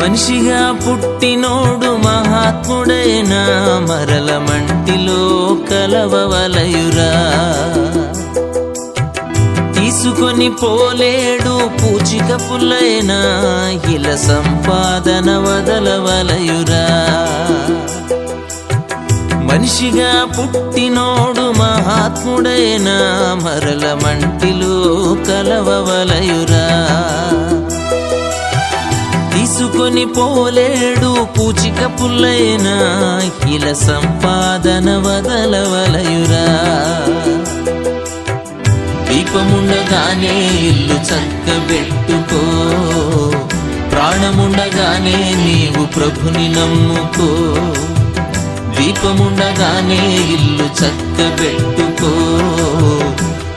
మనిషిగా పుట్టినోడు మహాత్ముడైనా మరల మంటిలో కలవవలయురా. తీసుకొని పోలేడు పూచిక పుల్లైనా ఇల సంపాదన వదలవలయురా. మనిషిగా పుట్టినోడు మహాత్ముడైనా మరల మంటిలో కలవవలయురా. తీసుకొని పోలేడు పూచిక పుల్లైనా ఇల సంపాదన వదలవలయురా. దీపముండగానే ఇల్లు చక్కబెట్టుకో, ప్రాణముండగానే నీవు ప్రభుని నమ్ముకో. దీపముండగానే ఇల్లు చక్కబెట్టుకో,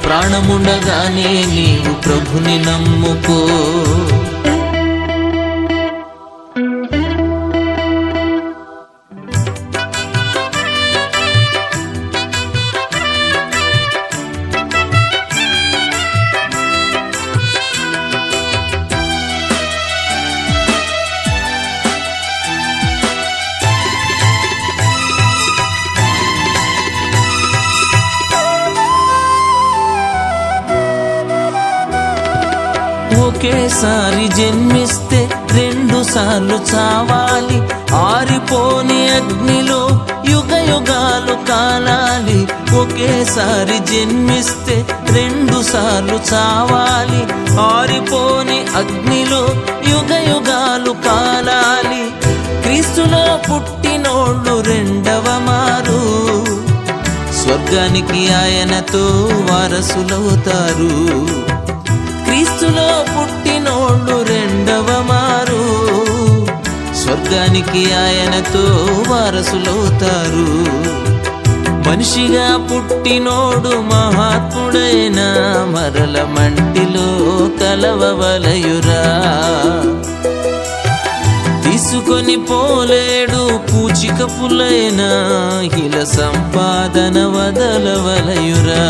ప్రాణముండగానే నీవు ప్రభుని నమ్ముకో. ఒకేసారి జన్మిస్తే 2 సార్లు చావాలి. ఆరిపోని అగ్నిలో యుగ యుగాలు కాలాలి. ఒకేసారి జన్మిస్తే 2 సార్లు చావాలి. ఆరిపోని అగ్నిలో యుగ యుగాలు కాలాలి. క్రీస్తులో పుట్టినోళ్ళు రెండవ మారు స్వర్గానికి ఆయనతో వారసులవుతారు. క్రీస్తులో పుట్టినోళ్ళు రెండవ మారు స్వర్గానికి ఆయనతో వారసులవుతారు. మనిషిగా పుట్టినోడు మహాత్ముడైనా మరల మంటిలో కలవవలయురా. తీసుకొని పోలేడు పూచిక పుల్లైనా ఇల సంపాదన వదలవలయురా.